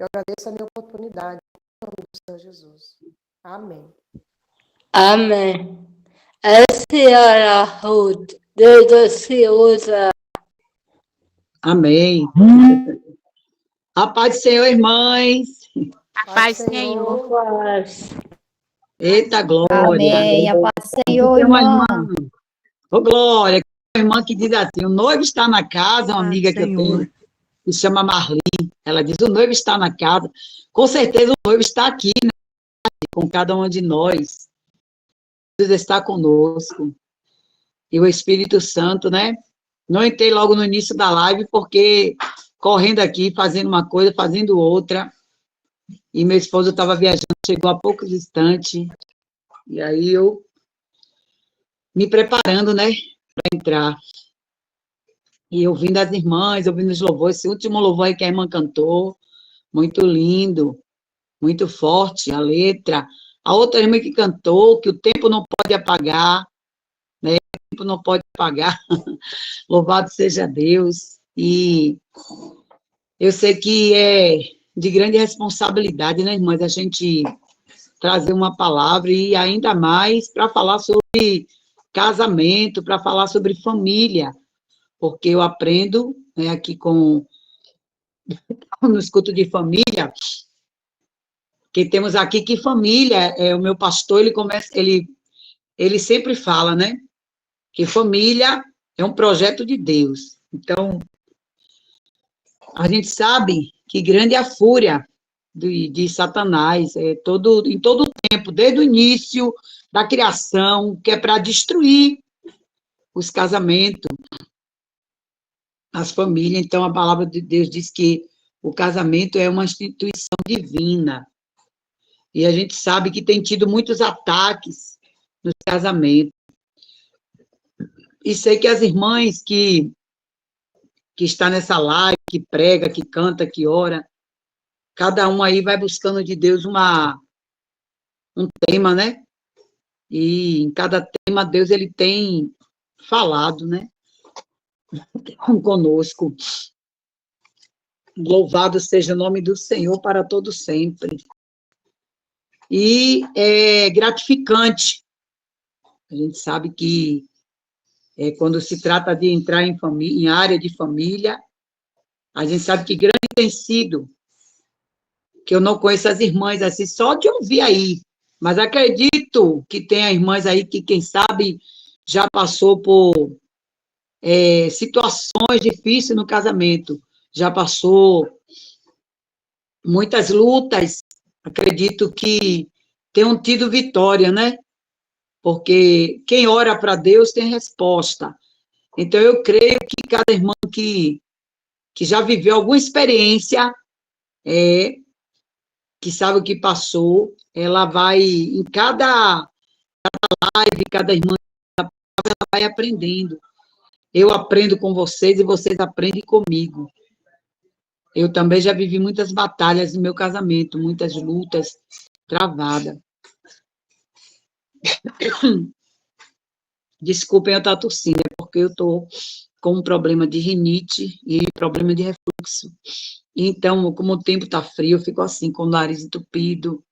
Eu agradeço a minha oportunidade, em nome do Senhor Jesus. Amém. Amém. A senhora Ruth, Deus se usa. Amém. A paz do Senhor, irmãs. A paz do Senhor. Paz. Eita, glória. Amém. A paz do Senhor, Tem uma irmã. irmã. Ô, glória. Uma irmã que diz assim, o noivo está na casa, uma amiga que eu tenho, que chama Marli. Ela diz, o noivo está na casa. Com certeza o noivo está aqui, né? Com cada uma de nós. Jesus está conosco. E o Espírito Santo, né? Não entrei logo no início da live, porque correndo aqui, fazendo uma coisa, fazendo outra. E meu esposo estava viajando, chegou há poucos instantes. E aí eu me preparando, né? Para entrar. E ouvindo as irmãs, ouvindo os louvores. Esse último louvor aí que a irmã cantou, muito lindo, muito forte a letra. A outra irmã que cantou, que o tempo não pode apagar, né? O tempo não pode apagar. Louvado seja Deus. E eu sei que é de grande responsabilidade, né, irmãs, a gente trazer uma palavra e ainda mais para falar sobre casamento, para falar sobre família, porque eu aprendo, né, aqui no escuto de família, que temos aqui que família, o meu pastor, ele sempre fala, né, que família é um projeto de Deus. Então, a gente sabe que grande é a fúria de Satanás, em todo o tempo, desde o início da criação, que é para destruir os casamentos, as famílias. Então, a palavra de Deus diz que o casamento é uma instituição divina. E a gente sabe que tem tido muitos ataques nos casamentos. E sei que as irmãs que está nessa live, que prega, que canta, que ora, cada um aí vai buscando de Deus um tema, né? E em cada tema Deus ele tem falado, né? Conosco. Louvado seja o nome do Senhor para todo sempre. E é gratificante. A gente sabe que quando se trata de entrar em família, em área de família, a gente sabe que grande tem sido, que eu não conheço as irmãs assim, só de ouvir aí, mas acredito que tem irmãs aí que, quem sabe, já passou por situações difíceis no casamento, já passou muitas lutas, acredito que tenham tido vitória, né? Porque quem ora para Deus tem resposta. Então, eu creio que cada irmã que já viveu alguma experiência, que sabe o que passou, ela vai, em cada live, cada irmã, ela vai aprendendo. Eu aprendo com vocês e vocês aprendem comigo. Eu também já vivi muitas batalhas no meu casamento, muitas lutas travadas. Desculpem eu estar tossindo, é porque eu estou com um problema de rinite e problema de refluxo. Então, como o tempo está frio, eu fico assim, com o nariz entupido,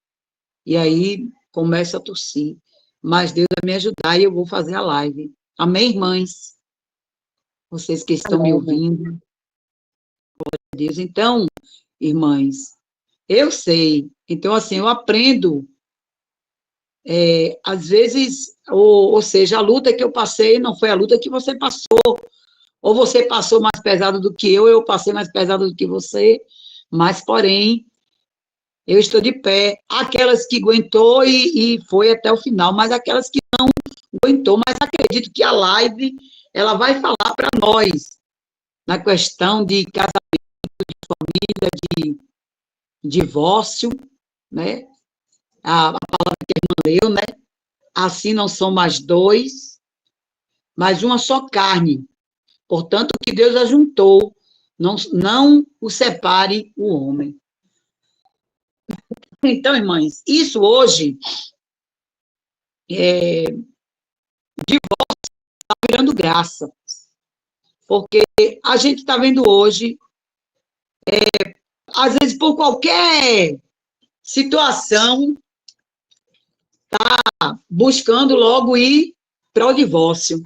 e aí começo a tossir. Mas Deus vai me ajudar e eu vou fazer a live. Amém, irmãs? Vocês que estão me ouvindo. Glória a Deus. Então, irmãs, eu sei. Então, assim, eu aprendo. Às vezes, ou seja, a luta que eu passei não foi a luta que você passou. Ou você passou mais pesado do que eu passei mais pesado do que você, mas, porém, eu estou de pé. Aquelas que aguentou e foi até o final, mas aquelas que não aguentou, mas acredito que a live, ela vai falar para nós, na questão de casamento, de família, de divórcio, né? A palavra que a irmã leu, né? Assim não são mais dois, mas uma só carne. Portanto, o que Deus ajuntou, não o separe o homem. Então, irmãs, isso hoje, divórcio está virando graça. Porque a gente está vendo hoje às vezes, por qualquer situação, está buscando logo ir para o divórcio.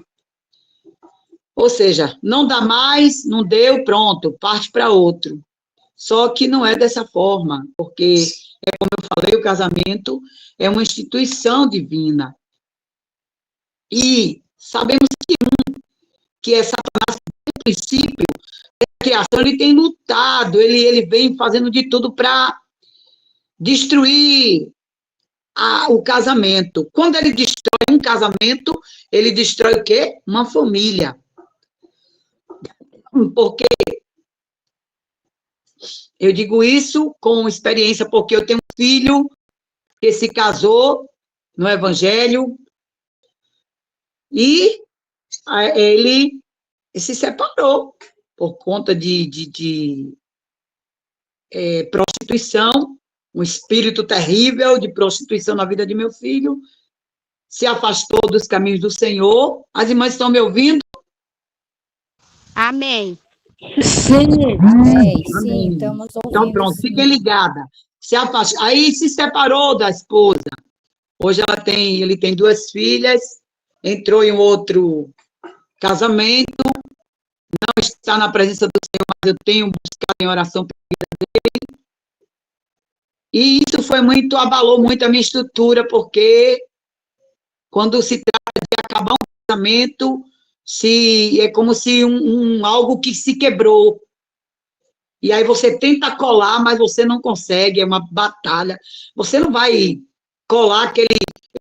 Ou seja, não dá mais, não deu, pronto, parte para outro. Só que não é dessa forma, porque, como eu falei, o casamento é uma instituição divina. E sabemos que é Satanás, no princípio, a criação, ele tem lutado, ele vem fazendo de tudo para destruir o casamento. Quando ele destrói um casamento, ele destrói o quê? Uma família. Porque eu digo isso com experiência, porque eu tenho um filho que se casou no Evangelho e ele se separou por conta de prostituição, um espírito terrível de prostituição na vida de meu filho, se afastou dos caminhos do Senhor. As irmãs estão me ouvindo? Amém. Sim. Amém. Sim, Amém. estamos ouvindo. Então, pronto, sim. fiquem ligadas. Se afastou, aí se separou da esposa. Hoje ele tem 2 filhas, entrou em outro casamento, não está na presença do Senhor, mas eu tenho buscado em oração pela vida dele. E isso abalou muito a minha estrutura, porque quando se trata de acabar um casamento, é como se algo que se quebrou. E aí você tenta colar, mas você não consegue, é uma batalha. Você não vai colar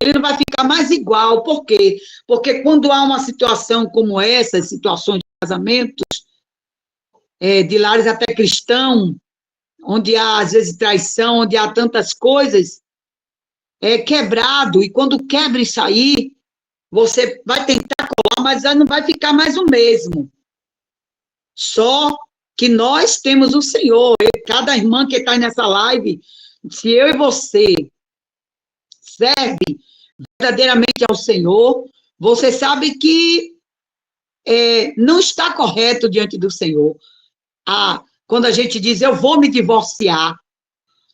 ele não vai ficar mais igual. Por quê? Porque quando há uma situação como essa, situações de casamentos, de lares até cristãos, onde há, às vezes, traição, onde há tantas coisas, é quebrado, e quando quebra isso aí, você vai tentar colar, mas não vai ficar mais o mesmo. Só que nós temos o Senhor. Cada irmã que está nessa live, se eu e você serve verdadeiramente ao Senhor, você sabe que não está correto diante do Senhor. Quando a gente diz, eu vou me divorciar.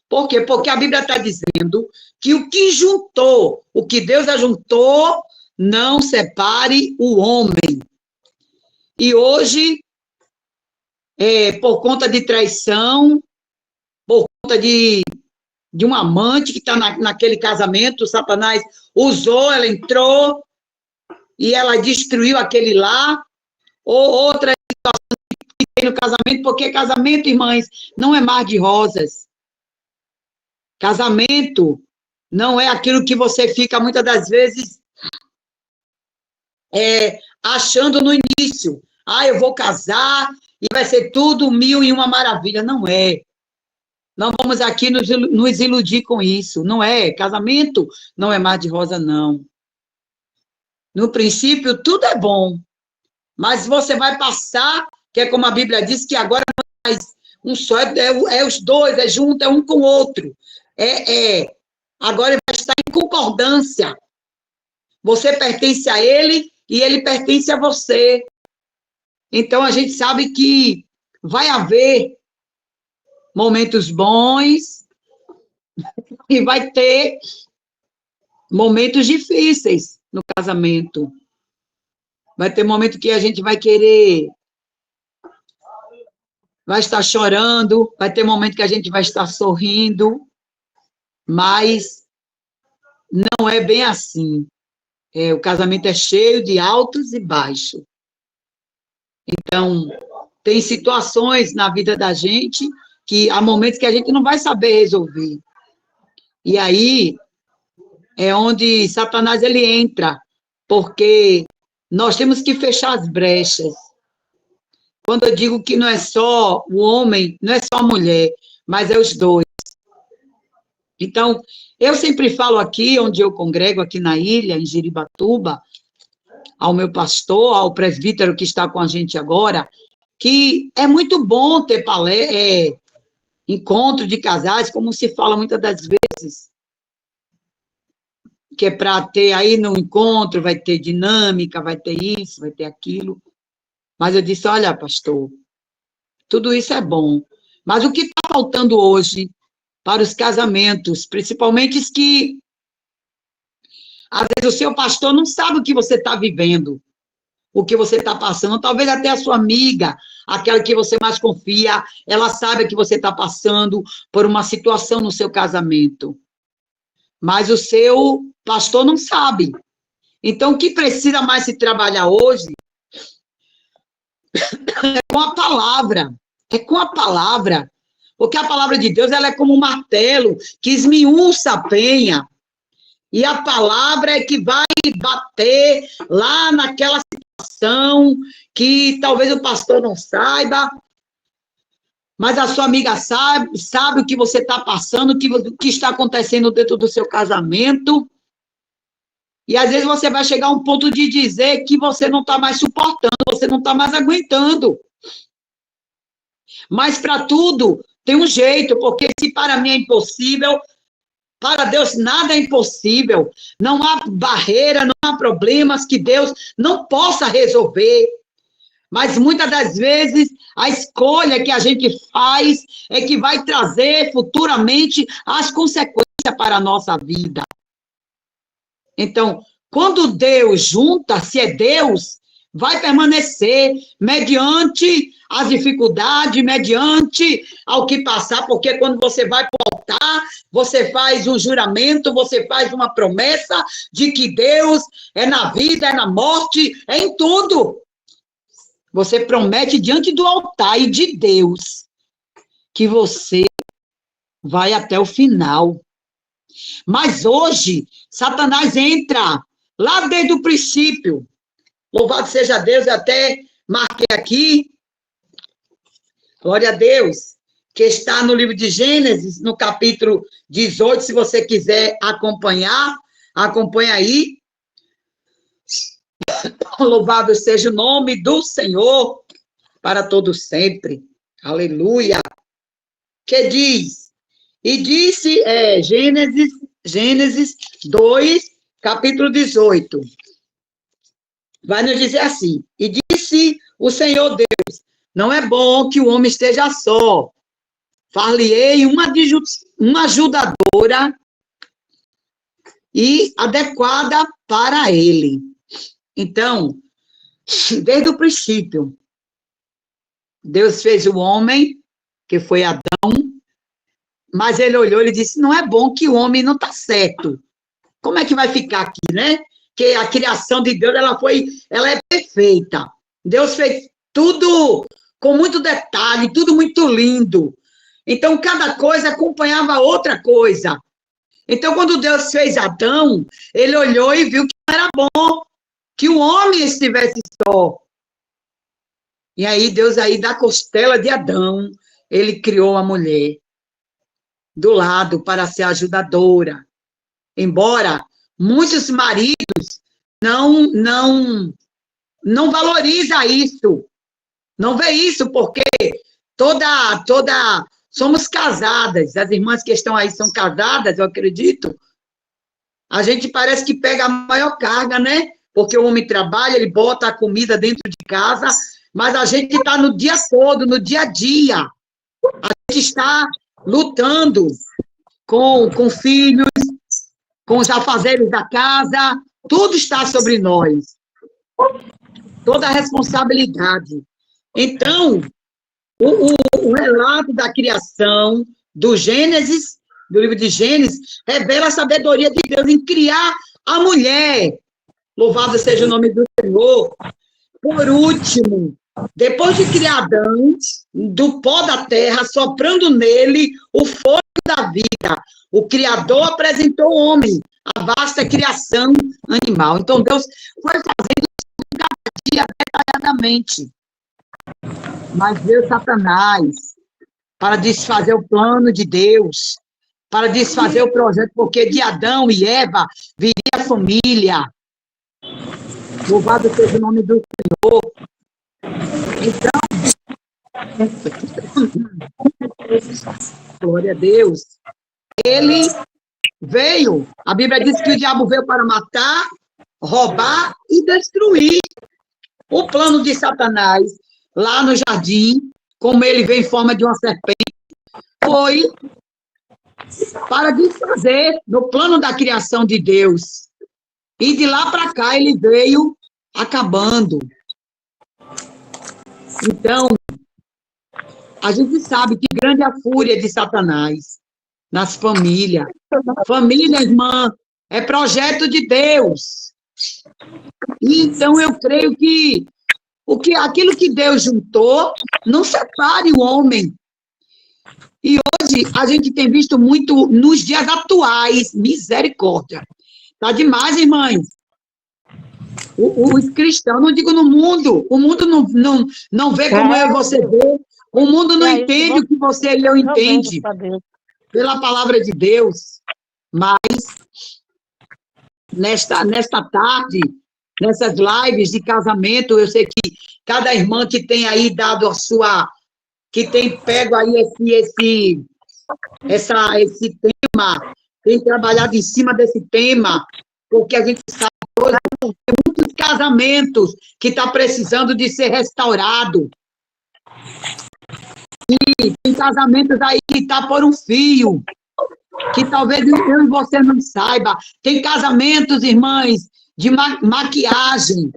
Por quê? Porque a Bíblia está dizendo que o que juntou, o que Deus ajuntou, não separe o homem. E hoje, por conta de traição, por conta de um amante que está naquele casamento, Satanás usou, ela entrou e ela destruiu aquele lá, ou outra situação que tem no casamento, porque casamento, irmãs, não é mar de rosas. Casamento não é aquilo que você fica, muitas das vezes, achando no início. Eu vou casar e vai ser tudo 1001 maravilha. Não é. Não vamos aqui nos iludir com isso. Não é. Casamento não é mar de rosa, não. No princípio, tudo é bom. Mas você vai passar, que é como a Bíblia diz, que agora não é mais um só, é os dois, é junto, é um com o outro. Agora ele vai estar em concordância. Você pertence a ele e ele pertence a você. Então, a gente sabe que vai haver momentos bons e vai ter momentos difíceis no casamento. Vai ter momento que a gente vai querer, vai estar chorando, vai ter momento que a gente vai estar sorrindo, mas não é bem assim. O casamento é cheio de altos e baixos. Então, tem situações na vida da gente que há momentos que a gente não vai saber resolver. E aí é onde Satanás ele entra, porque nós temos que fechar as brechas. Quando eu digo que não é só o homem, não é só a mulher, mas é os dois. Então, eu sempre falo aqui, onde eu congrego, aqui na ilha, em Jiribatuba, ao meu pastor, ao presbítero que está com a gente agora, que é muito bom ter encontro de casais, como se fala muitas das vezes, que é para ter aí no encontro, vai ter dinâmica, vai ter isso, vai ter aquilo. Mas eu disse, olha, pastor, tudo isso é bom, Mas o que está faltando hoje para os casamentos, principalmente os que, às vezes, o seu pastor não sabe o que você está vivendo, o que você está passando, talvez até a sua amiga, aquela que você mais confia, ela sabe que você está passando por uma situação no seu casamento. Mas o seu pastor não sabe. Então, o que precisa mais se trabalhar hoje é com a palavra. É com a palavra. Porque a palavra de Deus, ela é como um martelo que esmiuça a penha. E a palavra é que vai bater lá naquela situação que talvez o pastor não saiba, mas a sua amiga sabe o que você está passando, o que está acontecendo dentro do seu casamento. E às vezes você vai chegar a um ponto de dizer que você não está mais suportando, você não está mais aguentando. Mas para tudo tem um jeito, porque se para mim é impossível, para Deus nada é impossível. Não há barreira, não há problemas que Deus não possa resolver. Mas muitas das vezes a escolha que a gente faz é que vai trazer futuramente as consequências para a nossa vida. Então, quando Deus junta, se é Deus, vai permanecer mediante as dificuldades, mediante ao que passar, porque quando você vai para o altar, você faz um juramento, você faz uma promessa de que Deus é na vida, é na morte, é em tudo. Você promete diante do altar e de Deus que você vai até o final. Mas hoje, Satanás entra lá desde o princípio. Louvado seja Deus, eu até marquei aqui. Glória a Deus, que está no livro de Gênesis, no capítulo 18, se você quiser acompanhar, acompanha aí. Louvado seja o nome do Senhor para todos sempre. Aleluia. Que diz? E disse, Gênesis 2, capítulo 18. Vai nos dizer assim: e disse o Senhor Deus, não é bom que o homem esteja só. Far-lhe-ei uma ajudadora e adequada para ele. Então, desde o princípio, Deus fez o homem, que foi Adão, mas ele olhou e disse, não é bom que o homem não está certo. Como é que vai ficar aqui, né? Que a criação de Deus, ela é perfeita. Deus fez tudo com muito detalhe, tudo muito lindo. Então, cada coisa acompanhava a outra coisa. Então, quando Deus fez Adão, ele olhou e viu que não era bom que o homem estivesse só. E aí, Deus, aí da costela de Adão, ele criou a mulher do lado para ser ajudadora. Embora muitos maridos não valorizam isso, não vê isso, porque somos casadas, as irmãs que estão aí são casadas, eu acredito, a gente parece que pega a maior carga, né? Porque o homem trabalha, ele bota a comida dentro de casa, mas a gente está no dia todo, no dia a dia. A gente está lutando com filhos, com os afazeres da casa, tudo está sobre nós. Toda a responsabilidade. Então, o relato da criação do Gênesis, do livro de Gênesis, revela a sabedoria de Deus em criar a mulher. Louvado seja o nome do Senhor. Por último, depois de criar Adão, do pó da terra, soprando nele o fôlego da vida, o Criador apresentou ao homem a vasta criação animal. Então, Deus foi fazendo isso cada dia detalhadamente. Mas veio Satanás para desfazer o plano de Deus, para desfazer o projeto, porque de Adão e Eva viria a família. Louvado seja o nome do Senhor. Então, glória a Deus. Ele veio, a Bíblia diz que o diabo veio para matar, roubar e destruir. O plano de Satanás, lá no jardim, como ele veio em forma de uma serpente, foi para desfazer no plano da criação de Deus. E de lá para cá ele veio acabando. Então, a gente sabe que grande é a fúria de Satanás nas famílias. Família, irmã, é projeto de Deus. Então, eu creio que aquilo que Deus juntou, não separe o homem. E hoje, a gente tem visto muito, nos dias atuais, misericórdia. Tá demais, irmãs. Os cristãos, não digo no mundo, o mundo não vê como eu e você vê, o mundo não entende o que você e eu entende, pela palavra de Deus. Mas, nesta tarde, nessas lives de casamento, eu sei que cada irmã que tem aí dado a sua, que tem pego aí esse tema, tem trabalhado em cima desse tema, porque a gente sabe que hoje tem muitos casamentos que estão precisando de ser restaurado. E tem casamentos aí que estão por um fio, que talvez eu e você não saiba. Tem casamentos, irmãs, de maquiagem.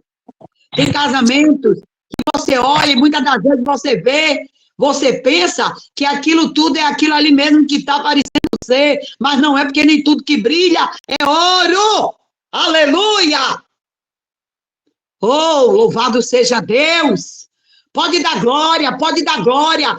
Tem casamentos que você olha e muitas das vezes você vê, você pensa que aquilo tudo é aquilo ali mesmo que está parecendo ser, mas não é, porque nem tudo que brilha é ouro. Aleluia! Oh, louvado seja Deus! Pode dar glória, pode dar glória.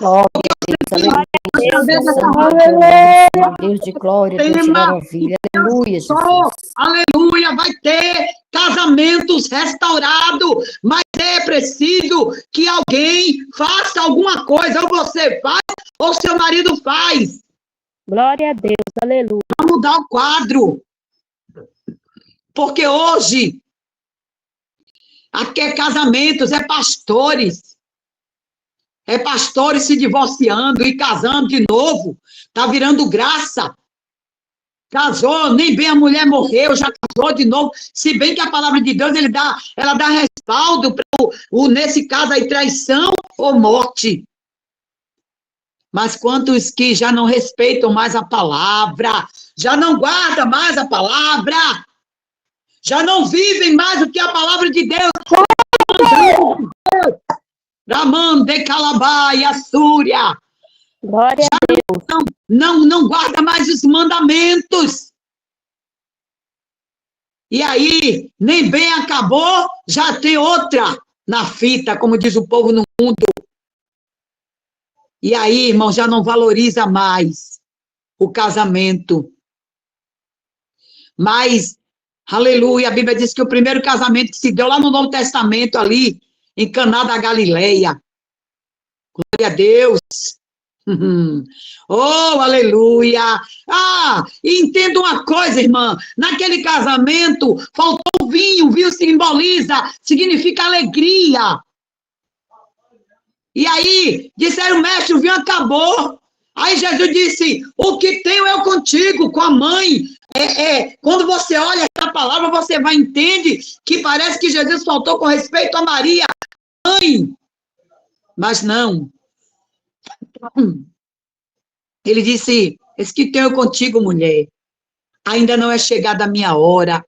Deus de glória, Deus de maravilha. Aleluia, Jesus. Aleluia, vai ter casamentos restaurados, mas é preciso que alguém faça alguma coisa, ou você faz, ou seu marido faz. Glória a Deus, aleluia. Para mudar o quadro. Porque hoje, aqui é casamentos, é pastores se divorciando e casando de novo, tá virando graça. Casou, nem bem a mulher morreu, já casou de novo, se bem que a palavra de Deus, ela dá respaldo para nesse caso aí, traição ou morte. Mas quantos que já não respeitam mais a palavra, já não guardam mais a palavra, já não vivem mais o que a palavra de Deus. Raman de Calabá e Assúria. Glória a Deus. Não guarda mais os mandamentos. E aí, nem bem acabou, já tem outra na fita, como diz o povo no mundo. E aí, irmão, já não valoriza mais o casamento. Mas, aleluia, a Bíblia diz que o primeiro casamento que se deu lá no Novo Testamento, ali, em Caná da Galileia. Glória a Deus. Oh, aleluia. Ah, e entenda uma coisa, irmã. Naquele casamento, faltou vinho. O vinho significa alegria. E aí, disseram, mestre, o vinho acabou. Aí Jesus disse, o que tenho eu contigo, com a mãe. Quando você olha essa palavra, você vai entender que parece que Jesus faltou com respeito a Maria, mãe. Mas não. Ele disse, esse que tenho eu contigo, mulher, ainda não é chegada a minha hora.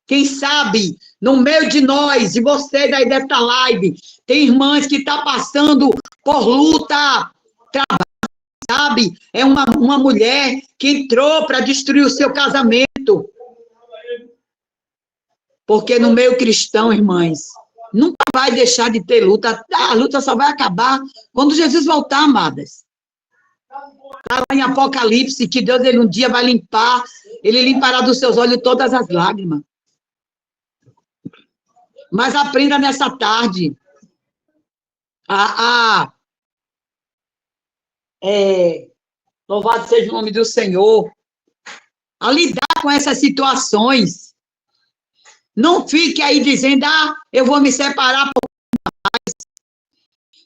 Quem sabe, no meio de nós, e vocês aí dessa live, tem irmãs que estão passando por luta, trabalho, sabe? É uma mulher que entrou para destruir o seu casamento. Porque no meio cristão, irmãs, nunca vai deixar de ter luta. A luta só vai acabar quando Jesus voltar, amadas. Está lá em Apocalipse, que Deus ele um dia vai limpar, ele limpará dos seus olhos todas as lágrimas. Mas aprenda nessa tarde louvado seja o nome do Senhor, a lidar com essas situações. Não fique aí dizendo, eu vou me separar por mais.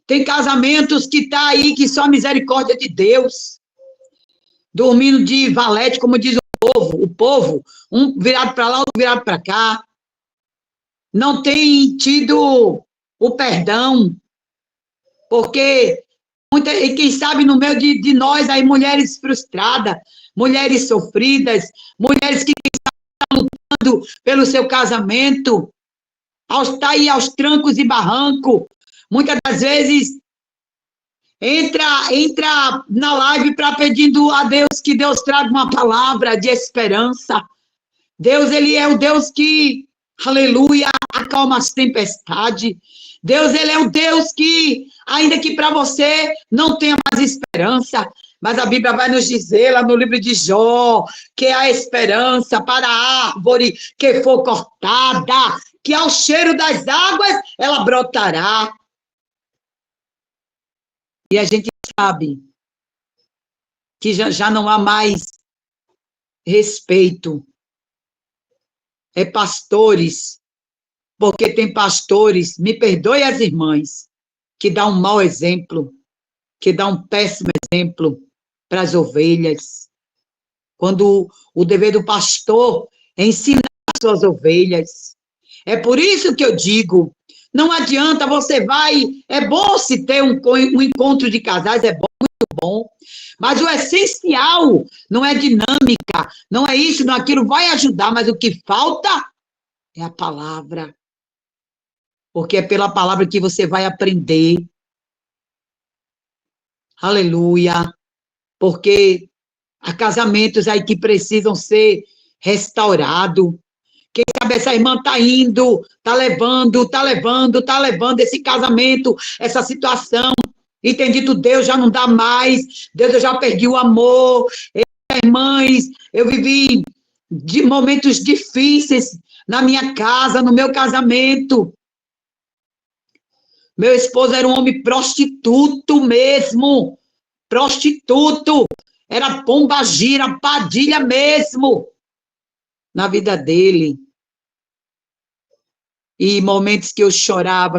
Tem casamentos que tá aí, que só a misericórdia de Deus. Dormindo de valete, como diz o povo, um virado para lá, outro virado para cá. Não tem tido o perdão, porque E quem sabe no meio de nós, aí mulheres frustradas, mulheres sofridas, mulheres que estão lutando pelo seu casamento, está aí aos trancos e barrancos, muitas das vezes entra na live para pedindo a Deus que Deus traga uma palavra de esperança. Deus, ele é o Deus que, aleluia, acalma as tempestades. Deus, ele é o Deus que, ainda que para você não tenha mais esperança, mas a Bíblia vai nos dizer lá no livro de Jó, que a esperança para a árvore que for cortada, que ao cheiro das águas ela brotará. E a gente sabe que já não há mais respeito. É pastores, porque tem pastores, me perdoe as irmãs, que dá um mau exemplo, que dá um péssimo exemplo para as ovelhas. Quando o dever do pastor é ensinar as suas ovelhas. É por isso que eu digo, não adianta, você vai, é bom se ter um encontro de casais, é bom, muito bom, mas o essencial não é dinâmica, não é isso, não é aquilo, vai ajudar, mas o que falta é a palavra. Porque é pela palavra que você vai aprender. Aleluia. Porque há casamentos aí que precisam ser restaurados. Quem sabe essa irmã está indo, está levando esse casamento, essa situação. E tem dito, Deus já não dá mais, Deus, eu já perdi o amor. Irmãs, eu vivi de momentos difíceis na minha casa, no meu casamento. Meu esposo era um homem prostituto mesmo, prostituto, era pombagira, padilha mesmo, na vida dele. E momentos que eu chorava,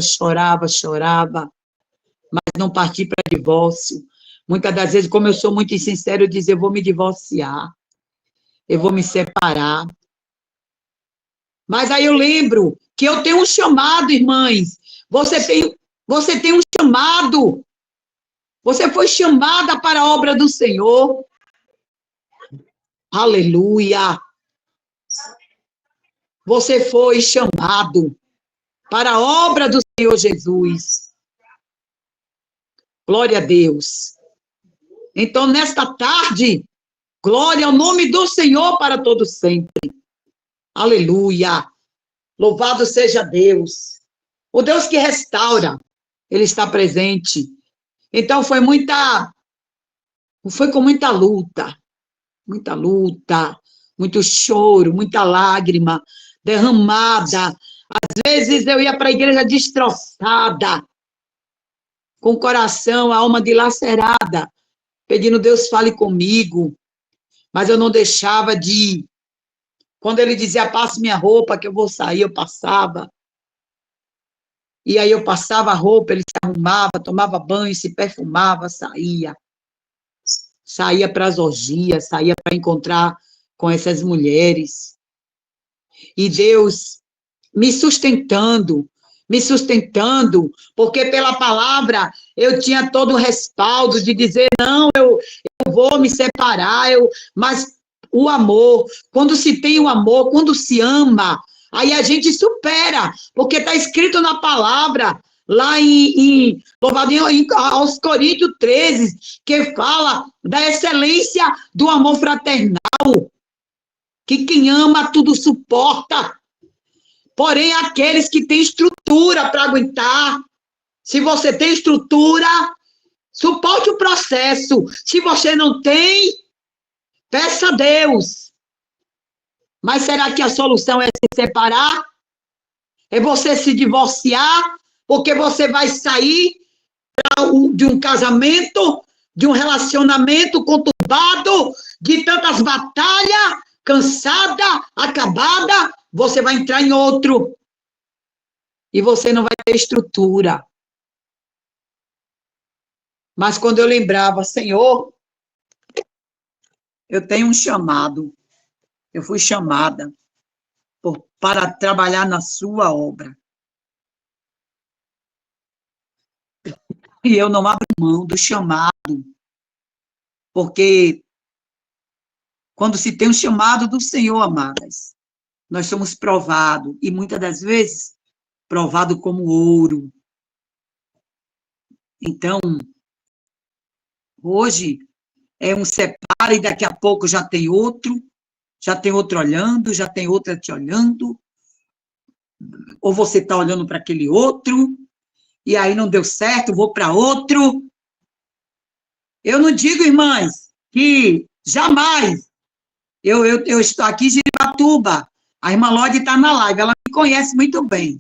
mas não parti para divórcio. Muitas das vezes, como eu sou muito insincero, eu dizia, eu vou me divorciar, eu vou me separar. Mas aí eu lembro que eu tenho um chamado, irmãs. Você tem um chamado. Você foi chamada para a obra do Senhor. Aleluia. Você foi chamado para a obra do Senhor Jesus. Glória a Deus. Então, nesta tarde, glória ao nome do Senhor para todos sempre. Aleluia. Louvado seja Deus. O Deus que restaura, ele está presente. Então, foi com muita luta, muito choro, muita lágrima derramada. Às vezes eu ia para a igreja destroçada, com o coração, a alma dilacerada, pedindo, Deus, fale comigo. Mas eu não deixava de... Quando ele dizia, passe minha roupa, que eu vou sair, eu passava. E aí eu passava a roupa, ele se arrumava, tomava banho, se perfumava, saía. Saía para as orgias, saía para encontrar com essas mulheres. E Deus me sustentando, porque pela palavra eu tinha todo o respaldo de dizer, não, eu vou me separar, mas o amor, quando se tem o amor, quando se ama, aí a gente supera, porque está escrito na palavra, lá aos Coríntios 13, que fala da excelência do amor fraternal, que quem ama tudo suporta, porém aqueles que têm estrutura para aguentar, se você tem estrutura, suporte o processo, se você não tem, peça a Deus. Mas será que a solução é se separar? É você se divorciar? Porque você vai sair de um casamento, de um relacionamento conturbado, de tantas batalhas, cansada, acabada, você vai entrar em outro. E você não vai ter estrutura. Mas quando eu lembrava, Senhor, eu tenho um chamado, eu fui chamada para trabalhar na sua obra. E eu não abro mão do chamado, porque quando se tem um chamado do Senhor, amadas, nós somos provados, e muitas das vezes, provados como ouro. Então, hoje, é um separa e daqui a pouco já tem outro olhando, já tem outra te olhando, ou você está olhando para aquele outro, e aí não deu certo, vou para outro. Eu não digo, irmãs, que jamais eu estou aqui em Jiribatuba, a irmã Lorde está na live, ela me conhece muito bem,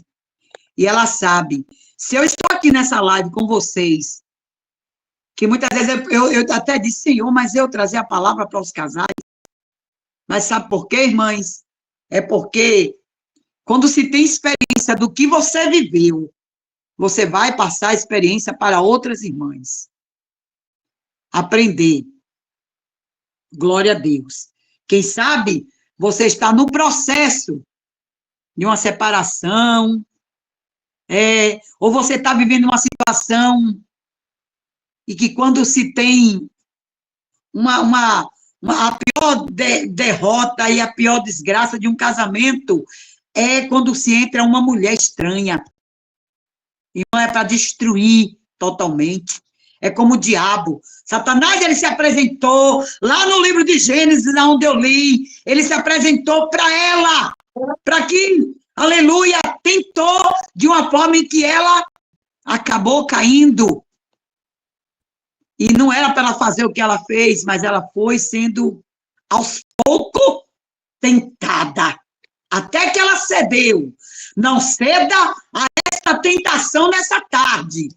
e ela sabe, se eu estou aqui nessa live com vocês, que muitas vezes eu até disse, Senhor, mas eu trazer a palavra para os casais, mas sabe por quê, irmãs? É porque quando se tem experiência do que você viveu, você vai passar a experiência para outras irmãs. Aprender. Glória a Deus. Quem sabe você está no processo de uma separação, ou você está vivendo uma situação e que quando se tem a pior derrota e a pior desgraça de um casamento é quando se entra uma mulher estranha. E não é para destruir totalmente. É como o diabo. Satanás, ele se apresentou, lá no livro de Gênesis, onde eu li, ele se apresentou para ela, para que, aleluia, tentou de uma forma em que ela acabou caindo. E não era para ela fazer o que ela fez, mas ela foi sendo, aos poucos, tentada. Até que ela cedeu. Não ceda a essa tentação nessa tarde.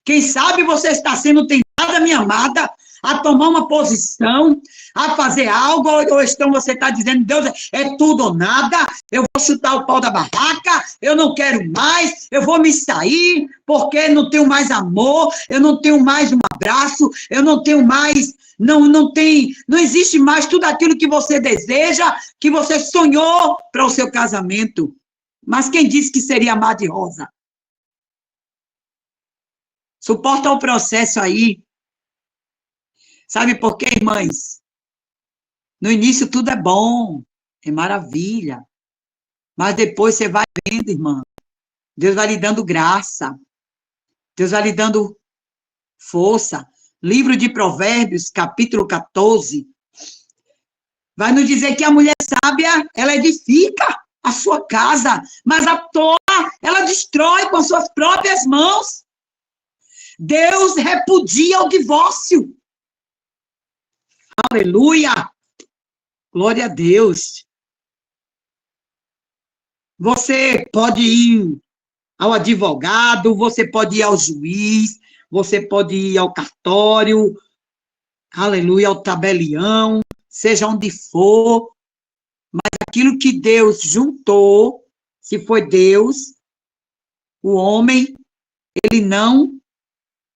Quem sabe você está sendo tentada, minha amada, a tomar uma posição, a fazer algo, ou então você está dizendo, Deus, é tudo ou nada, eu vou chutar o pau da barraca, eu não quero mais, eu vou me sair, porque não tenho mais amor, eu não tenho mais um abraço, eu não tenho mais, não existe mais tudo aquilo que você deseja, que você sonhou para o seu casamento. Mas quem disse que seria mar de rosa? Suporta o processo aí. Sabe por quê, irmãs? No início tudo é bom, é maravilha. Mas depois você vai vendo, irmã. Deus vai lhe dando graça. Deus vai lhe dando força. Livro de Provérbios, capítulo 14, vai nos dizer que a mulher sábia, ela edifica a sua casa, mas a tola, ela destrói com suas próprias mãos. Deus repudia o divórcio. Aleluia! Glória a Deus. Você pode ir ao advogado, você pode ir ao juiz, você pode ir ao cartório, aleluia, ao tabelião, seja onde for, mas aquilo que Deus juntou, se foi Deus, o homem, ele não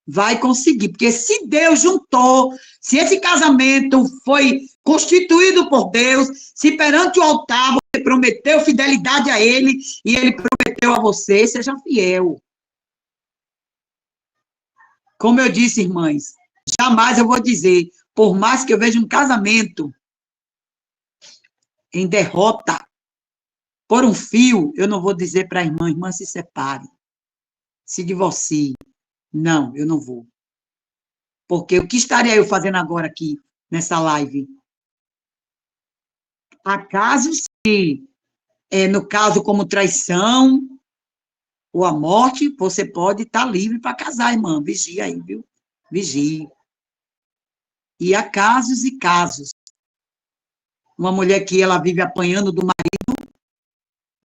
vai conseguir, porque se Deus juntou, se esse casamento foi constituído por Deus, se perante o altar você prometeu fidelidade a ele, e ele prometeu a você, seja fiel. Como eu disse, irmãs, jamais eu vou dizer, por mais que eu veja um casamento em derrota, por um fio, eu não vou dizer para a irmã, se separe, se divorcie. Não, eu não vou. Porque o que estaria eu fazendo agora aqui, nessa live? Há casos que, no caso como traição ou a morte, você pode estar livre para casar, irmã. Vigia aí, viu? Vigie. E há casos e casos. Uma mulher que ela vive apanhando do marido,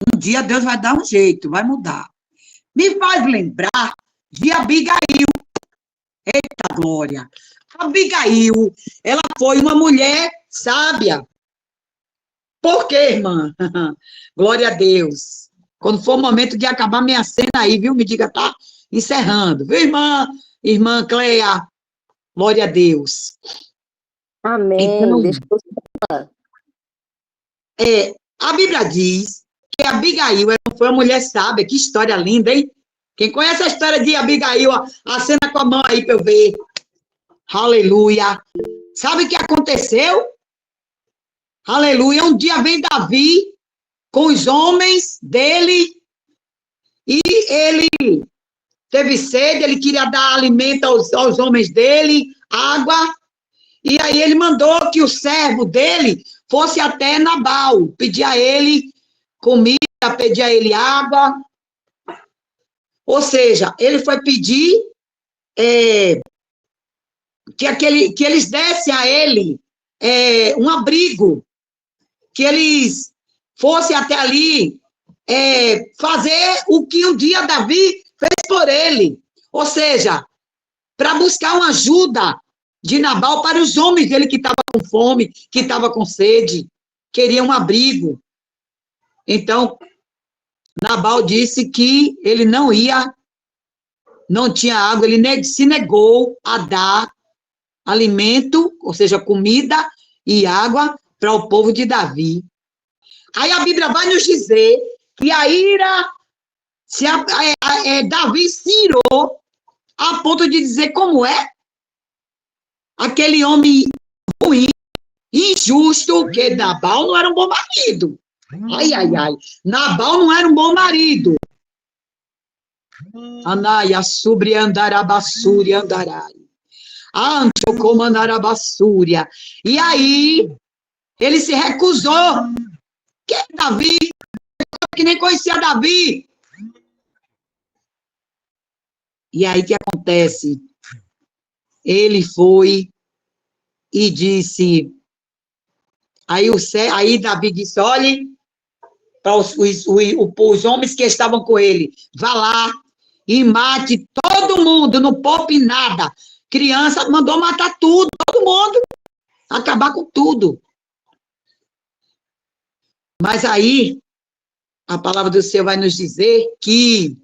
um dia Deus vai dar um jeito, vai mudar. Me faz lembrar de Abigail. Eita glória! Abigail, ela foi uma mulher sábia. Por quê, irmã? Glória a Deus. Quando for o momento de acabar minha cena aí, viu? Me diga, tá encerrando. Viu, irmã? Irmã Cleia. Glória a Deus. Amém. Então, Deixa eu falar. a Bíblia diz que Abigail foi uma mulher sábia. Que história linda, hein? Quem conhece a história de Abigail, acena com a mão aí para eu ver. Aleluia. Sabe o que aconteceu? Aleluia. Um dia vem Davi com os homens dele e ele teve sede, ele queria dar alimento aos homens dele, água, e aí ele mandou que o servo dele fosse até Nabal, pedir a ele comida, pedir a ele água. Ou seja, ele foi pedir que eles dessem a ele um abrigo, que eles fossem até ali fazer o que um dia Davi fez por ele. Ou seja, para buscar uma ajuda de Nabal para os homens dele que estavam com fome, que estavam com sede, queriam um abrigo. Então, Nabal disse que ele não tinha água, ele se negou a dar alimento, ou seja, comida e água para o povo de Davi. Aí a Bíblia vai nos dizer que a ira, Davi se irou a ponto de dizer como é aquele homem ruim, injusto, que Nabal não era um bom marido. Ai, ai, ai. Nabal não era um bom marido. Anaia, sobre andarabassúria, andarai. Ancho como andarabassúria. E aí, ele se recusou. Que é Davi? Que nem conhecia Davi. E aí, o que acontece? Ele foi e disse... Aí Davi disse, olhe para os homens que estavam com ele, vá lá e mate todo mundo, não poupe nada. Criança, mandou matar tudo, todo mundo, acabar com tudo. Mas aí, a palavra do Senhor vai nos dizer que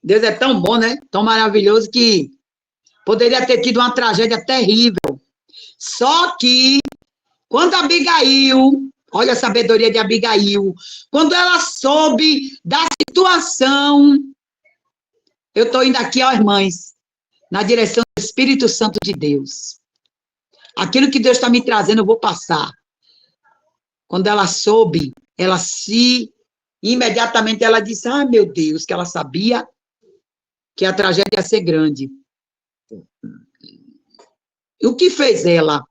Deus é tão bom, né? Tão maravilhoso que poderia ter tido uma tragédia terrível. Só que, quando Abigail, olha a sabedoria de Abigail, quando ela soube da situação, eu estou indo aqui, ó, irmãs, na direção do Espírito Santo de Deus. Aquilo que Deus está me trazendo, eu vou passar. Quando ela soube, imediatamente ela disse, meu Deus, que ela sabia que a tragédia ia ser grande. E o que fez ela?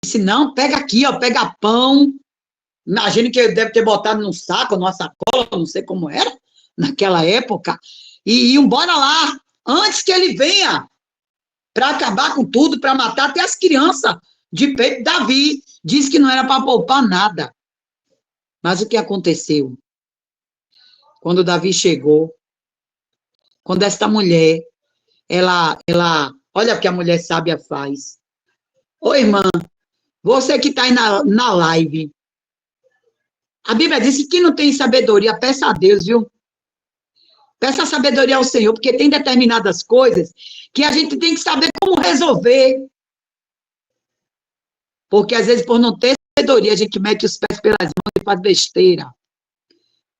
Disse, não, pega aqui, ó, pega pão. Imagino que ele deve ter botado num saco, numa sacola, não sei como era, naquela época. E embora lá, antes que ele venha, para acabar com tudo, para matar até as crianças de peito. Davi disse que não era para poupar nada. Mas o que aconteceu? Quando Davi chegou, quando esta mulher, ela olha o que a mulher sábia faz. Ô, irmã, você que está aí na live, a Bíblia diz que quem não tem sabedoria, peça a Deus, viu? Peça sabedoria ao Senhor, porque tem determinadas coisas que a gente tem que saber como resolver. Porque, às vezes, por não ter sabedoria, a gente mete os pés pelas mãos e faz besteira.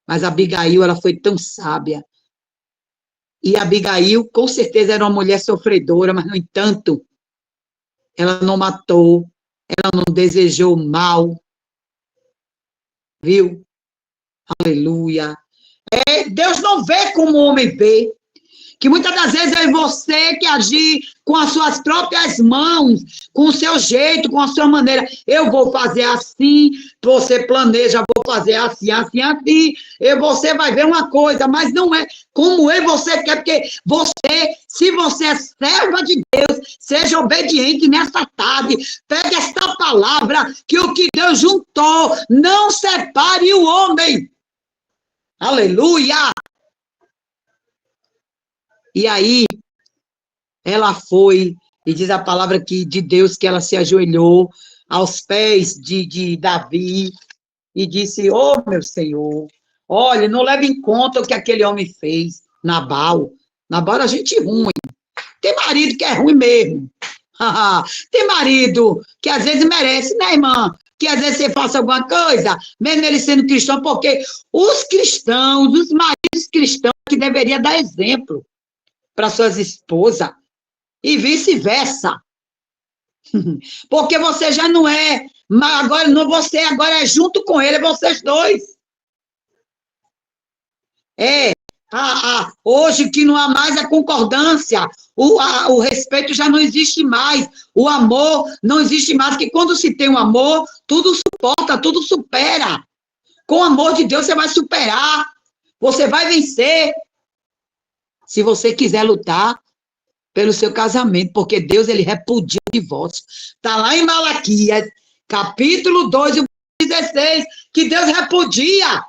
Mas a Abigail, ela foi tão sábia. E a Abigail, com certeza, era uma mulher sofredora, mas, no entanto, ela não matou, ela não desejou mal. Viu? Aleluia. Deus não vê como o homem vê. Que muitas das vezes é você que agir com as suas próprias mãos, com o seu jeito, com a sua maneira. Eu vou fazer assim, você planeja, vou fazer assim, assim, assim. E você vai ver uma coisa, mas não é como você quer, porque você, se você é serva de Deus, seja obediente nessa tarde. Pegue esta palavra, que o que Deus juntou, não separe o homem. Aleluia! E aí, ela foi, e diz a palavra de Deus que ela se ajoelhou aos pés de Davi e disse, meu Senhor, olha, não leve em conta o que aquele homem fez, Nabal. Nabal era gente ruim. Tem marido que é ruim mesmo. Tem marido que às vezes merece, né, irmã? que às vezes você faça alguma coisa, mesmo ele sendo cristão, porque os cristãos, os maridos cristãos, que deveriam dar exemplo para suas esposas, e vice-versa. Porque você já não é, mas agora não, você agora é junto com ele, é vocês dois. Hoje que não há mais a concordância, o respeito já não existe mais, o amor não existe mais, porque quando se tem um amor, tudo suporta, tudo supera. Com o amor de Deus você vai superar, você vai vencer, se você quiser lutar pelo seu casamento, porque Deus, ele repudia o divórcio. Está lá em Malaquias, capítulo 2, 16, que Deus repudia,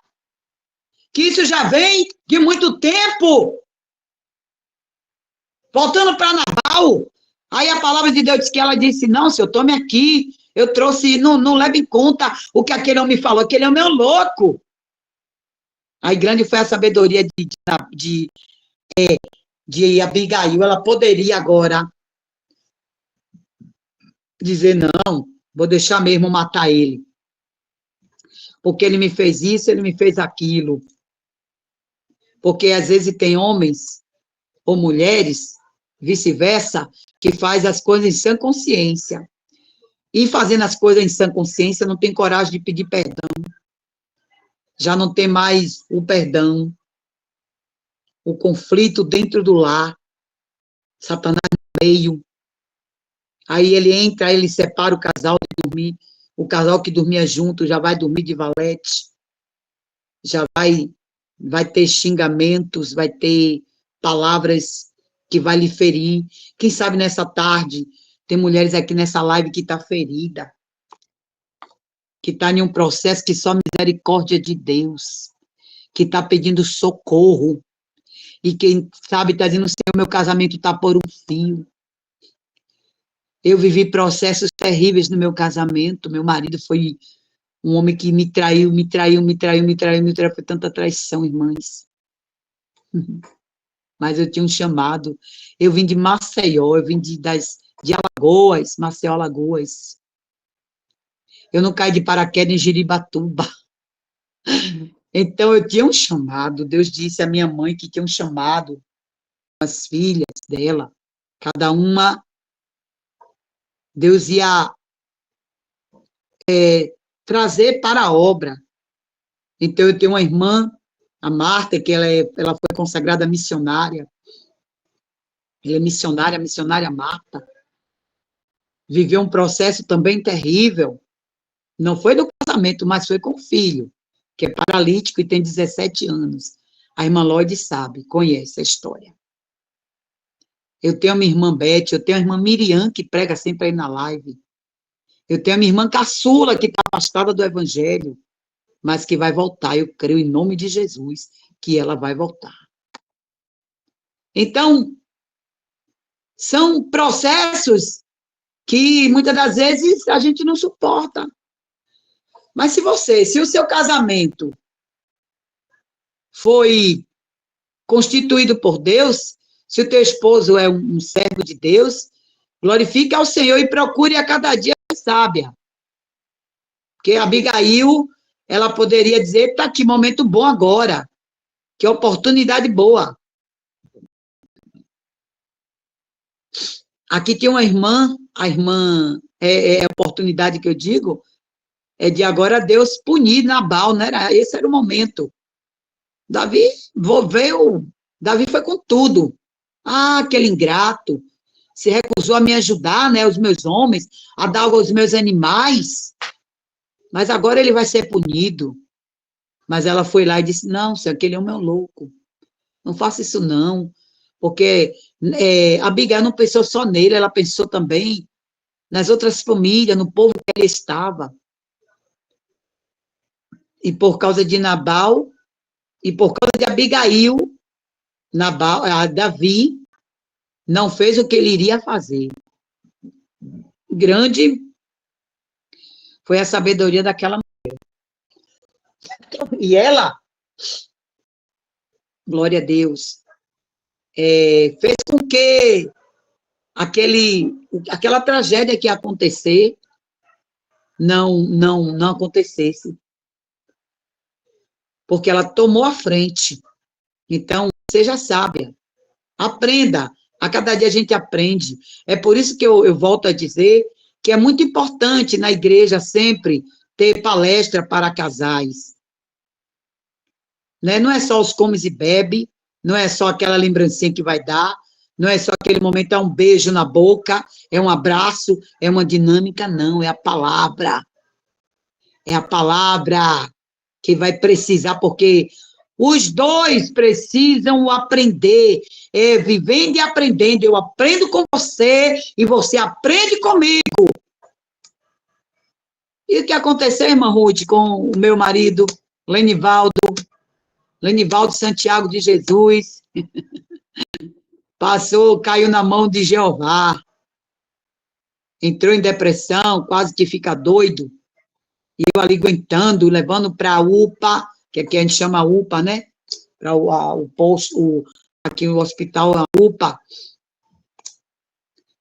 que isso já vem de muito tempo. Voltando para Nabal, aí a palavra de Deus diz que ela disse, não, senhor, tome aqui, eu trouxe, não leve em conta o que aquele homem falou, aquele homem é um louco. Aí grande foi a sabedoria de Abigail, ela poderia agora dizer, não, vou deixar mesmo matar ele, porque ele me fez isso, ele me fez aquilo. Porque às vezes tem homens ou mulheres, vice-versa, que faz as coisas em sã consciência. E fazendo as coisas em sã consciência, não tem coragem de pedir perdão. Já não tem mais o perdão. O conflito dentro do lar. Satanás no meio. Aí ele entra, ele separa o casal de dormir. O casal que dormia junto já vai dormir de valete. Já vai ter xingamentos, vai ter palavras que vai lhe ferir. Quem sabe nessa tarde, tem mulheres aqui nessa live que está ferida, que está em um processo que só misericórdia de Deus, que está pedindo socorro, e quem sabe está dizendo, Senhor, meu casamento está por um fio. Eu vivi processos terríveis no meu casamento, meu marido foi um homem que me traiu, foi tanta traição, irmãs. Mas eu tinha um chamado. Eu vim de Maceió, eu vim de Alagoas, Maceió, Alagoas. Eu não caí de paraquedas em Jiribatuba. Então eu tinha um chamado. Deus disse à minha mãe que tinha um chamado, as filhas dela, cada uma, Deus ia trazer para a obra. Então, eu tenho uma irmã, a Marta, que ela foi consagrada missionária. Ela é missionária Marta. Viveu um processo também terrível. Não foi do casamento, mas foi com o filho, que é paralítico e tem 17 anos. A irmã Lloyd sabe, conhece a história. Eu tenho a minha irmã Beth, eu tenho a irmã Miriam, que prega sempre aí na live. Eu tenho a minha irmã Caçula, que está afastada do Evangelho, mas que vai voltar. Eu creio em nome de Jesus que ela vai voltar. Então, são processos que muitas das vezes a gente não suporta. Mas se o seu casamento foi constituído por Deus, se o teu esposo é um servo de Deus, glorifique ao Senhor e procure a cada dia ser sábia. Porque Abigail, ela poderia dizer, está que momento bom agora, que oportunidade boa. Aqui tem uma irmã, a irmã, a oportunidade que eu digo, é de agora Deus punir Nabal, né? Esse era o momento. Davi foi com tudo. Ah, aquele ingrato, se recusou a me ajudar, né, os meus homens, a dar aos meus animais, mas agora ele vai ser punido. Mas ela foi lá e disse, não, senhor, aquele homem é um louco, não faça isso não, porque Abigail não pensou só nele, ela pensou também nas outras famílias, no povo que ele estava. E por causa de Nabal, e por causa de Abigail, Davi não fez o que ele iria fazer. Grande foi a sabedoria daquela mulher. E ela, glória a Deus, fez com que aquela tragédia que ia acontecer, não acontecesse. Porque ela tomou a frente. Então, seja sábia. Aprenda. A cada dia a gente aprende. É por isso que eu volto a dizer que é muito importante na igreja sempre ter palestra para casais. Né? Não é só os comes e bebe, não é só aquela lembrancinha que vai dar, não é só aquele momento, é um beijo na boca, é um abraço, é uma dinâmica, não, é a palavra. É a palavra que vai precisar, porque os dois precisam aprender, vivendo e aprendendo. Eu aprendo com você e você aprende comigo. E o que aconteceu, irmã Ruth, com o meu marido, Lenivaldo Santiago de Jesus, caiu na mão de Jeová, entrou em depressão, quase que fica doido, e eu ali aguentando, levando para a UPA, que aqui a gente chama UPA, né? Para o posto, aqui o hospital, a UPA,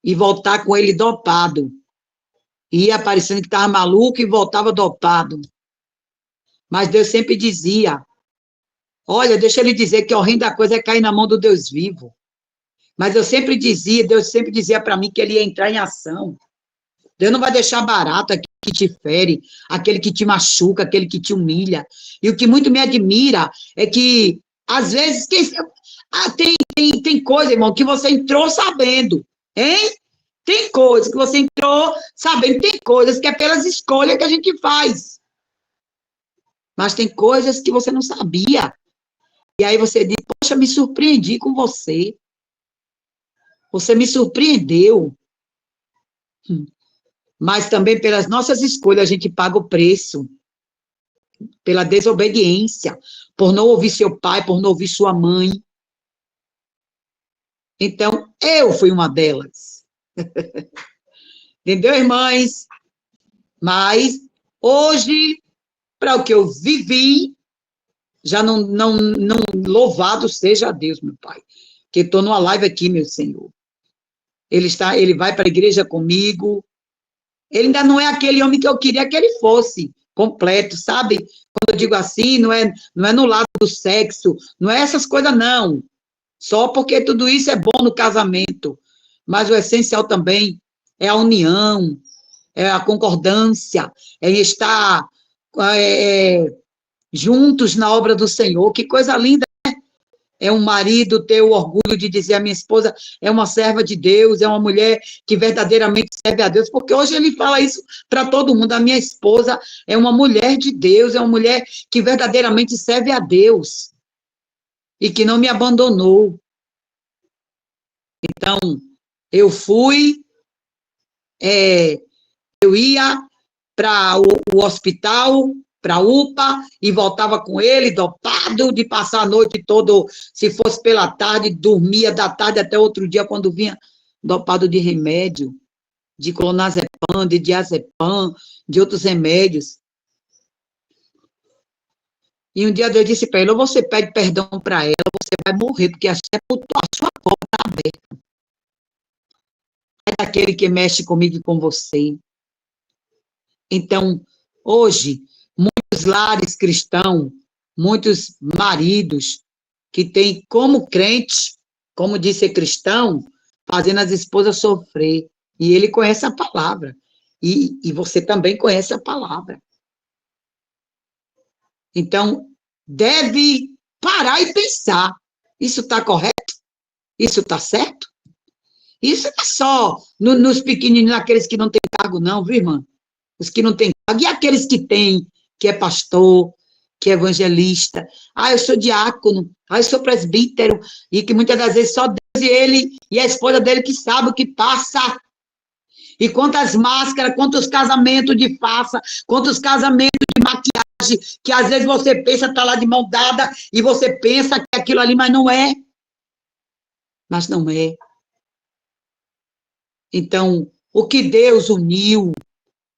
e voltar com ele dopado. Ia parecendo que estava maluco e voltava dopado. Mas Deus sempre dizia, olha, deixa ele dizer que a horrenda coisa é cair na mão do Deus vivo. Mas Deus sempre dizia para mim que ele ia entrar em ação. Deus não vai deixar barato aquele que te fere, aquele que te machuca, aquele que te humilha. E o que muito me admira é que, às vezes, tem coisa, irmão, que você entrou sabendo, hein? Tem coisas que você entrou sabendo, tem coisas que é pelas escolhas que a gente faz. Mas tem coisas que você não sabia. E aí você diz, poxa, me surpreendi com você. Você me surpreendeu. Mas também pelas nossas escolhas a gente paga o preço. Pela desobediência, por não ouvir seu pai, por não ouvir sua mãe. Então, eu fui uma delas. Entendeu, irmãs? Mas, hoje, para o que eu vivi, já não louvado seja Deus, meu Pai, que estou numa live aqui, meu Senhor. Ele vai para a igreja comigo, ele ainda não é aquele homem que eu queria que ele fosse, completo, sabe? Quando eu digo assim, não é no lado do sexo, não é essas coisas, não. Só porque tudo isso é bom no casamento, mas o essencial também é a união, é a concordância, é estar juntos na obra do Senhor. Que coisa linda, né? É um marido ter o orgulho de dizer a minha esposa é uma serva de Deus, é uma mulher que verdadeiramente serve a Deus, porque hoje ele fala isso para todo mundo, a minha esposa é uma mulher de Deus, é uma mulher que verdadeiramente serve a Deus e que não me abandonou. Então, eu ia para o hospital, para a UPA, e voltava com ele, dopado, de passar a noite toda, se fosse pela tarde, dormia da tarde até outro dia, quando vinha, dopado de remédio, de clonazepam, de diazepam, de outros remédios. E um dia Deus disse para ele, ou você pede perdão para ela, ou você vai morrer, porque a sua porta está aberta. É daquele que mexe comigo e com você. Então, hoje, muitos lares cristãos, muitos maridos que têm como crente, como disse ser cristão, fazendo as esposas sofrer. E ele conhece a palavra. E você também conhece a palavra. Então, deve parar e pensar. Isso está correto? Isso está certo? Isso não é só nos pequeninos, naqueles que não têm cargo, não, viu, irmã? Os que não têm cargo. E aqueles que têm, que é pastor, que é evangelista. Eu sou diácono. Eu sou presbítero. E que muitas das vezes só Deus e ele e a esposa dele que sabe o que passa. E quantas máscaras, quantos casamentos de farsa, quantos casamentos de maquiagem, que às vezes você pensa está lá de mão dada e você pensa que é aquilo ali, mas não é. Mas não é. Então, o que Deus uniu,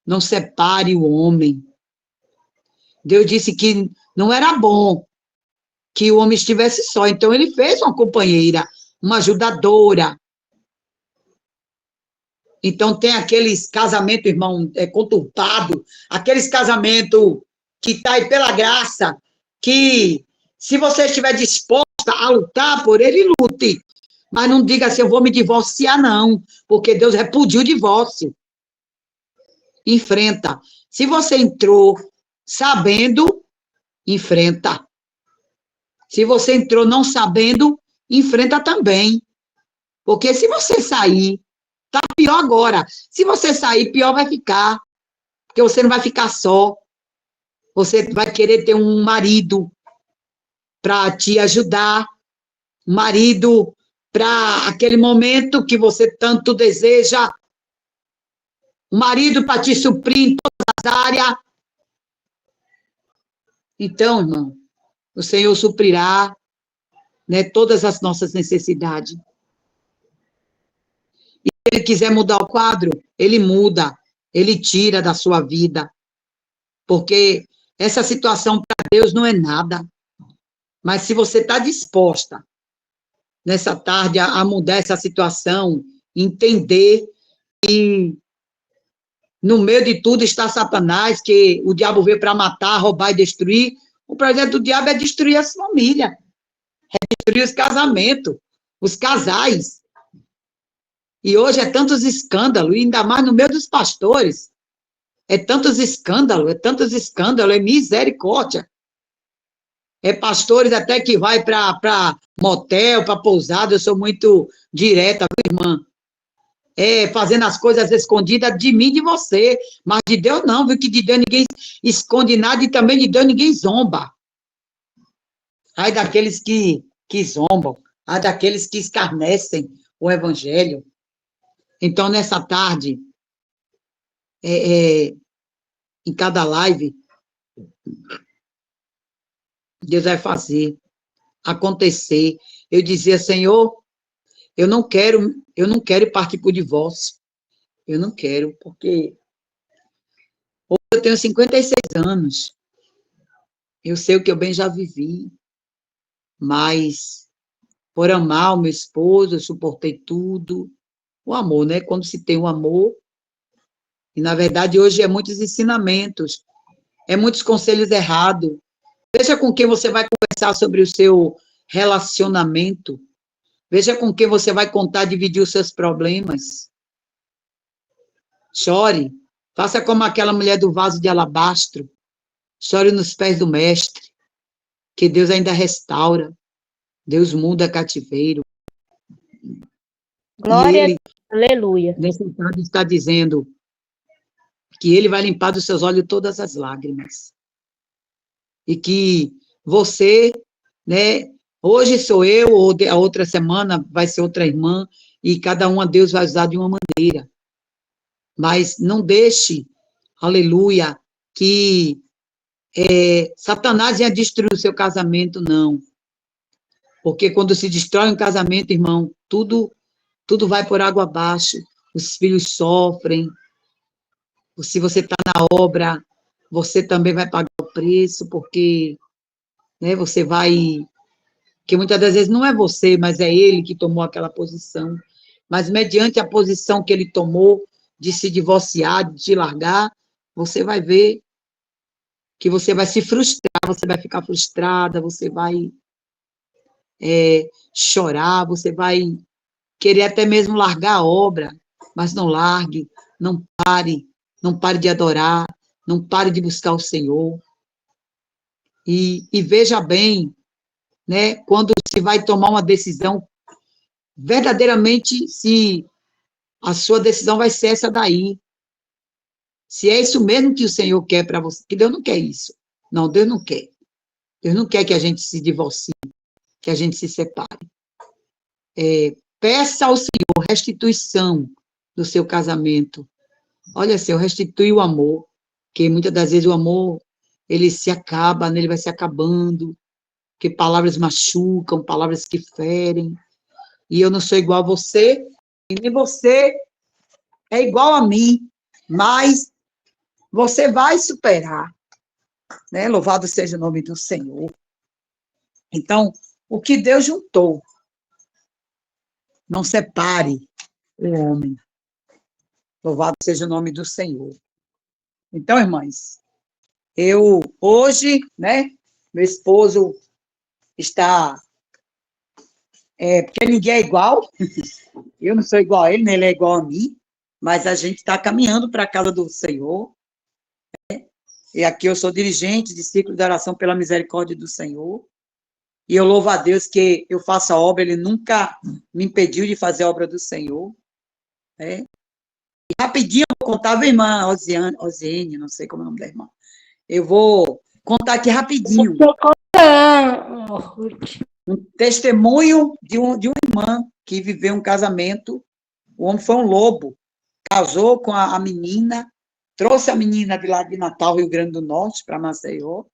não separe o homem. Deus disse que não era bom que o homem estivesse só, então ele fez uma companheira, uma ajudadora. Então, tem aqueles casamentos, irmão, conturbado, aqueles casamentos que está aí pela graça, que se você estiver disposta a lutar por ele, lute. Mas não diga assim, eu vou me divorciar, não, porque Deus repudia o divórcio. Enfrenta. Se você entrou sabendo, enfrenta. Se você entrou não sabendo, enfrenta também. Porque se você sair, tá pior agora. Se você sair, pior vai ficar. Porque você não vai ficar só. Você vai querer ter um marido para te ajudar, um marido para aquele momento que você tanto deseja, um marido para te suprir em todas as áreas. Então, irmão, o Senhor suprirá, né, todas as nossas necessidades. E se Ele quiser mudar o quadro, Ele muda, Ele tira da sua vida. Porque essa situação para Deus não é nada. Mas se você está disposta, nessa tarde, a mudar essa situação, entender que no meio de tudo está Satanás, que o diabo veio para matar, roubar e destruir. O projeto do diabo é destruir as famílias, é destruir os casamentos, os casais. E hoje é tantos escândalos, e ainda mais no meio dos pastores. É tantos escândalos, é misericórdia. É pastores até que vai para motel, para pousada, eu sou muito direta, viu, irmã? Fazendo as coisas escondidas de mim e de você, mas de Deus não, viu, que de Deus ninguém esconde nada e também de Deus ninguém zomba. Ai daqueles que zombam, ai daqueles que escarnecem o evangelho. Então, nessa tarde, em cada live, Deus vai fazer acontecer. Eu dizia, Senhor, eu não quero partir para o divórcio. Eu não quero, porque hoje eu tenho 56 anos. Eu sei o que eu bem já vivi, mas por amar o meu esposo, eu suportei tudo. O amor, né? Quando se tem o amor, e na verdade hoje é muitos ensinamentos, é muitos conselhos errados. Veja com quem você vai conversar sobre o seu relacionamento. Veja com quem você vai contar, dividir os seus problemas. Chore. Faça como aquela mulher do vaso de alabastro. Chore nos pés do mestre, que Deus ainda restaura. Deus muda cativeiro. Glória E a Ele, Deus. Aleluia. nesse estado, está dizendo que Ele vai limpar dos seus olhos todas as lágrimas. E que você, né, hoje sou eu, ou a outra semana vai ser outra irmã, e cada uma Deus vai usar de uma maneira. Mas não deixe, aleluia, que Satanás venha destruir o seu casamento, não. Porque quando se destrói um casamento, irmão, tudo vai por água abaixo. Os filhos sofrem. Se você está na obra, você também vai pagar o preço, porque, né, você vai... Que muitas das vezes não é você, mas é ele que tomou aquela posição. Mas mediante a posição que ele tomou de se divorciar, de te largar, você vai ver que você vai se frustrar, você vai ficar frustrada, você vai chorar, você vai querer até mesmo largar a obra, mas não largue, não pare de adorar, não pare de buscar o Senhor. E veja bem, né, quando se vai tomar uma decisão, verdadeiramente, se a sua decisão vai ser essa daí. Se é isso mesmo que o Senhor quer para você, que Deus não quer isso. Não, Deus não quer. Deus não quer que a gente se divorcie, que a gente se separe. Peça ao Senhor restituição do seu casamento. Olha, Senhor, restitui o amor, que muitas das vezes o amor, ele se acaba, ele vai se acabando, que palavras machucam, palavras que ferem, e eu não sou igual a você, e nem você é igual a mim, mas você vai superar, né? Louvado seja o nome do Senhor. Então, o que Deus juntou, não separe o homem. Louvado seja o nome do Senhor. Então, irmãs, eu hoje, né, meu esposo está, porque ninguém é igual, eu não sou igual a ele, nem ele é igual a mim, mas a gente está caminhando para a casa do Senhor, né? E aqui eu sou dirigente de ciclo de oração pela misericórdia do Senhor, e eu louvo a Deus que eu faço a obra, ele nunca me impediu de fazer a obra do Senhor, né? E rapidinho eu vou contar, a irmã Osiane, não sei como é o nome da irmã, eu vou contar aqui rapidinho. Um testemunho de uma irmã que viveu um casamento. O homem foi um lobo, casou com a menina, trouxe a menina de lá de Natal, Rio Grande do Norte, para Maceió,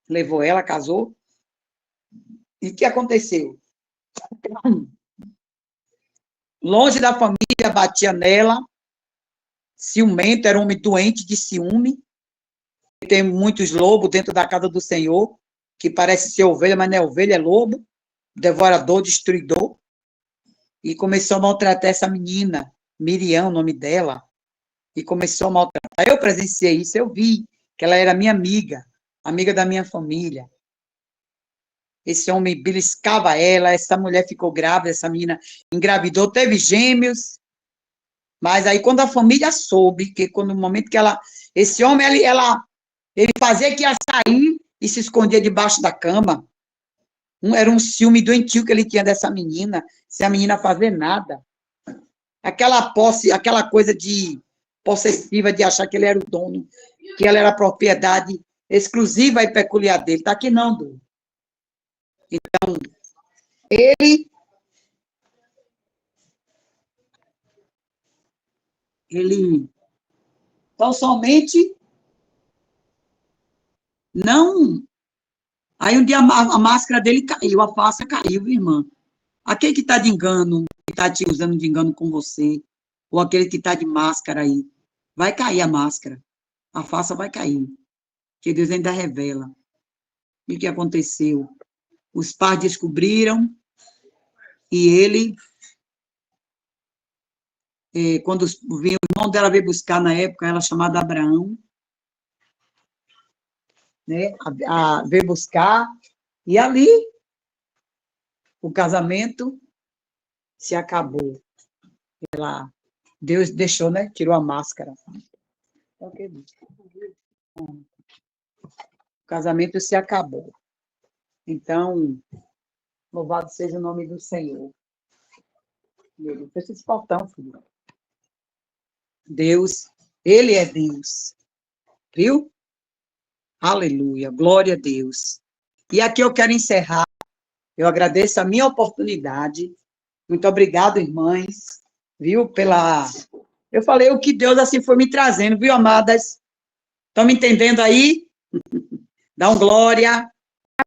levou ela, casou. E o que aconteceu? Longe da família, batia nela, ciumento, era um homem doente de ciúme. Tem muitos lobos dentro da casa do Senhor, que parece ser ovelha, mas não é ovelha, é lobo, devorador, destruidor. E começou a maltratar essa menina, Miriam, o nome dela, e começou a maltratar. Eu presenciei isso, eu vi que ela era minha amiga, amiga da minha família. Esse homem beliscava ela, essa mulher ficou grávida, essa menina engravidou, teve gêmeos, mas aí quando a família soube, que quando no momento que esse homem, ele fazia que ia sair e se escondia debaixo da cama, era um ciúme doentio que ele tinha dessa menina, sem a menina fazer nada. Aquela posse, aquela coisa de possessiva de achar que ele era o dono, que ela era a propriedade exclusiva e peculiar dele. Está aqui não, Du. Então, ele então somente não. Aí um dia a máscara dele caiu, a face caiu, irmã. Aquele que está de engano, que está te usando de engano com você, ou aquele que está de máscara aí, vai cair a máscara, a face vai cair, que Deus ainda revela. E o que aconteceu? Os pais descobriram, e ele, quando o irmão dela veio buscar na época, ela chamada Abraão, né, veio buscar, e ali o casamento se acabou. Deus deixou, né? Tirou a máscara. O casamento se acabou. Então, louvado seja o nome do Senhor. Fecha esse portão, filho. Deus, Ele é Deus. Viu? Aleluia, glória a Deus. E aqui eu quero encerrar. Eu agradeço a minha oportunidade. Muito obrigado, irmãs. Viu? Eu falei o que Deus assim foi me trazendo, viu, amadas? Estão me entendendo aí? Dá um glória.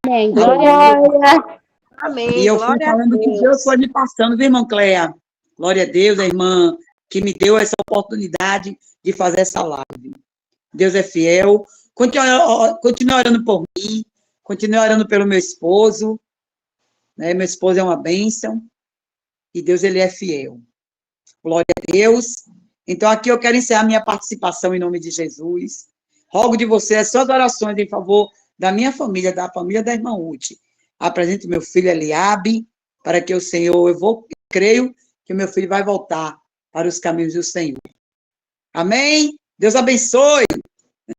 Amém. Glória. Amém. E eu fui falando que Deus foi me passando, viu, irmã Cléia? Glória a Deus, a irmã que me deu essa oportunidade de fazer essa live. Deus é fiel. Continue orando por mim, continue orando pelo meu esposo. Né? Meu esposo é uma bênção. E Deus, ele é fiel. Glória a Deus. Então, aqui eu quero encerrar minha participação em nome de Jesus. Rogo de você as suas orações em favor da minha família, da família da irmã Ruth. Apresento meu filho Eliabe, para que o Senhor, eu creio que o meu filho vai voltar para os caminhos do Senhor. Amém? Deus abençoe.